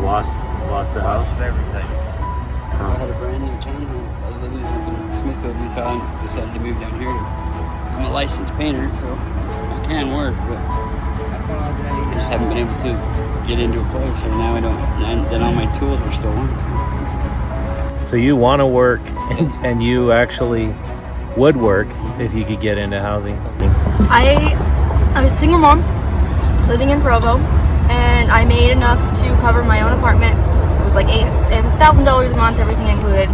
lost the house? Lost everything. I had a brand new townhome. I was living up in Smithfield, Utah, and decided to move down here. I'm a licensed painter, so I can work, but I just haven't been able to get into a place, so now I don't. And then all my tools are stolen. So you want to work, and you actually would work if you could get into housing. I was a single mom living in Provo, and I made enough to cover my own apartment. It was $1,000 a month, everything included.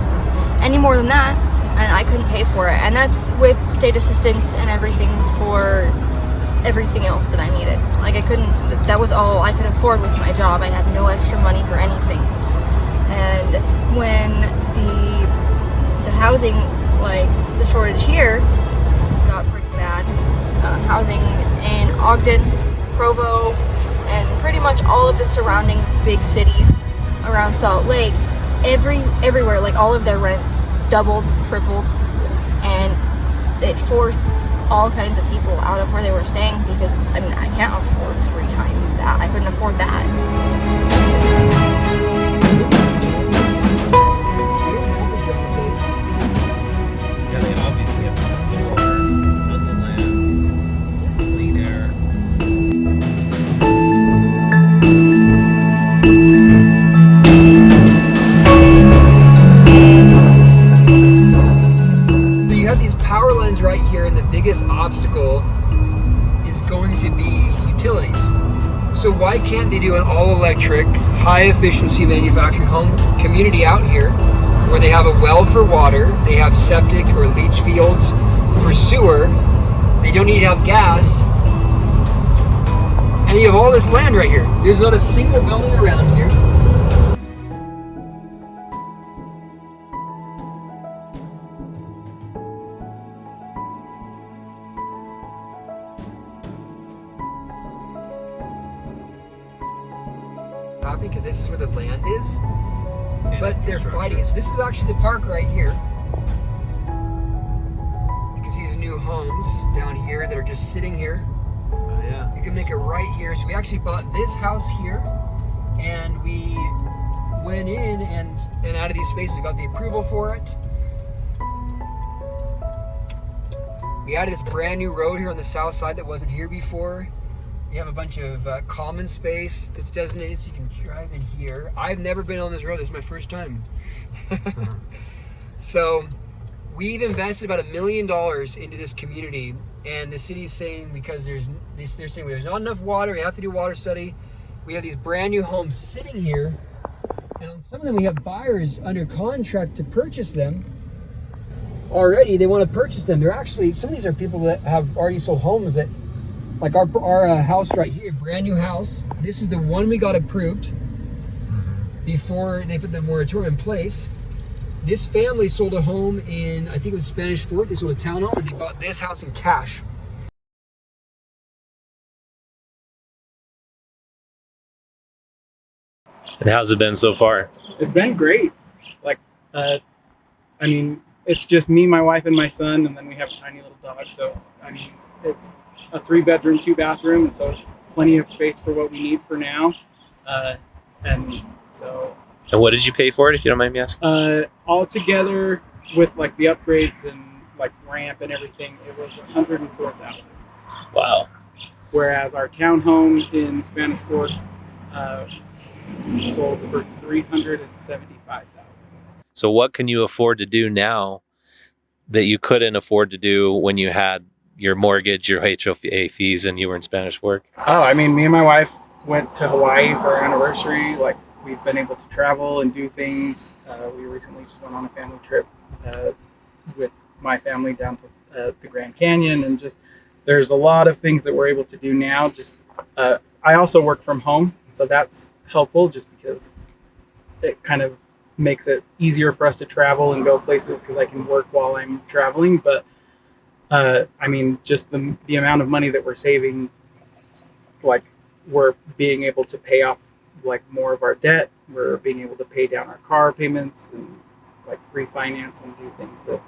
Any more than that, and I couldn't pay for it. And that's with state assistance and everything for everything else that I needed. Like that was all I could afford with my job. I had no extra money for anything. And when the housing, like the shortage here, got pretty bad, housing in Ogden, Provo, and pretty much all of the surrounding big cities around Salt Lake, everywhere, like all of their rents doubled, tripled, and it forced all kinds of people out of where they were staying because, I mean, I can't afford 3 times that. I couldn't afford that. Yeah, they obviously have tons of water, tons of land, clean air. So you have these power lines right here, and the biggest obstacle is going to be utilities. So why can't they do an all-electric, high-efficiency manufactured home community out here where they have a well for water, they have septic or leach fields for sewer, they don't need to have gas, and you have all this land right here. There's not a single building around here. Because this is where the land is, but they're fighting it. So this is actually the park right here. You can see these new homes down here that are just sitting here. Oh yeah. You can make it right here. So we actually bought this house here, and we went in and out of these spaces. We got the approval for it. We added this brand new road here on the south side that wasn't here before. We have a bunch of common space that's designated so you can drive in here. I've never been on this road. This is my first time. So we've invested about $1 million into this community, and the city's saying because they're saying there's not enough water, we have to do a water study. We have these brand new homes sitting here, and on some of them we have buyers under contract to purchase them. Already, they want to purchase them. They're actually, some of these are people that have already sold homes that, like our house right here, brand new house. This is the one we got approved before they put the moratorium in place. This family sold a home in, I think it was Spanish Fort. They sold a townhome and they bought this house in cash. And how's it been so far? It's been great. Like, I mean, it's just me, my wife, and my son, and then we have a tiny little dog. So, I mean, it's a 3-bedroom, 2-bathroom, and so it's plenty of space for what we need for now. And what did you pay for it, if you don't mind me asking? All together with like the upgrades and like ramp and everything, it was $104,000. Wow. Whereas our townhome in Spanish Fork sold for $375,000. So what can you afford to do now that you couldn't afford to do when you had your mortgage, your HOA fees, and you were in Spanish Fork? Oh, I mean, me and my wife went to Hawaii for our anniversary. Like, we've been able to travel and do things. We recently just went on a family trip with my family down to the Grand Canyon, and just there's a lot of things that we're able to do now. Just I also work from home, so that's helpful just because it kind of makes it easier for us to travel and go places because I can work while I'm traveling. But I mean, just the amount of money that we're saving, like we're being able to pay off like more of our debt. We're being able to pay down our car payments and like refinance and do things that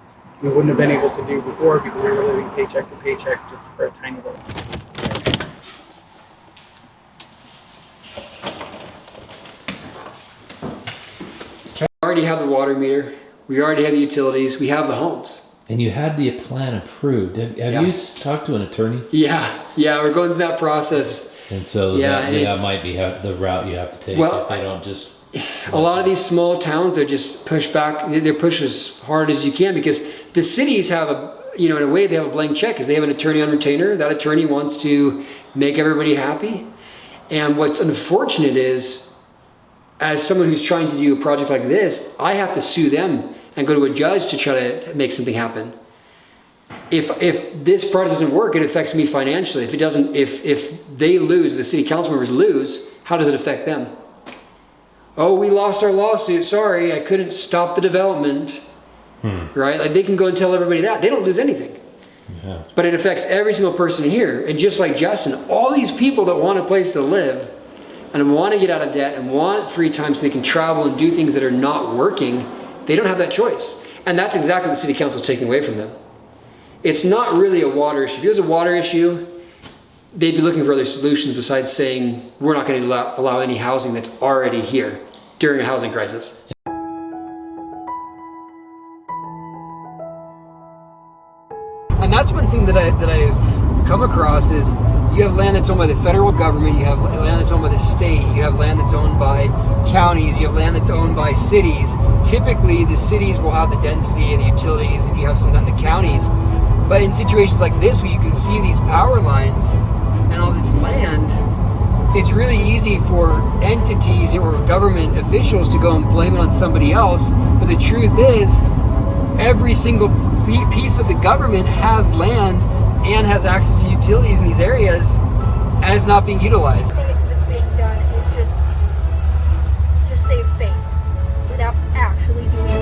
we wouldn't have been able to do before because we were living paycheck to paycheck just for a tiny little. already have the water meter. We already have the utilities. We have the homes. And you had the plan approved. Have you talked to an attorney? Yeah, we're going through that process. And so that might be the route you have to take if they don't just... A lot of these small towns, they're just pushed back. They're pushed as hard as you can because the cities have in a way, they have a blank check because they have an attorney on retainer. That attorney wants to make everybody happy. And what's unfortunate is, as someone who's trying to do a project like this, I have to sue them and go to a judge to try to make something happen. If this project doesn't work, it affects me financially. If it doesn't, if they lose, the city council members lose, how does it affect them? Oh, we lost our lawsuit. Sorry, I couldn't stop the development. Right? Like they can go and tell everybody that. They don't lose anything. Yeah. But it affects every single person here. And just like Justin, all these people that want a place to live and want to get out of debt and want free time so they can travel and do things that are not working, they don't have that choice. And that's exactly what the city council is taking away from them. It's not really a water issue. If it was a water issue, they'd be looking for other solutions besides saying, we're not going to allow any housing that's already here during a housing crisis. And that's one thing that I've come across is you have land that's owned by the federal government, you have land that's owned by the state, you have land that's owned by counties, you have land that's owned by cities. Typically, the cities will have the density and the utilities, and you have some in the counties. But in situations like this, where you can see these power lines and all this land, it's really easy for entities or government officials to go and blame it on somebody else. But the truth is, every single piece of the government has land and has access to utilities in these areas, and it's not being utilized. The thing that's being done is just to save face without actually doing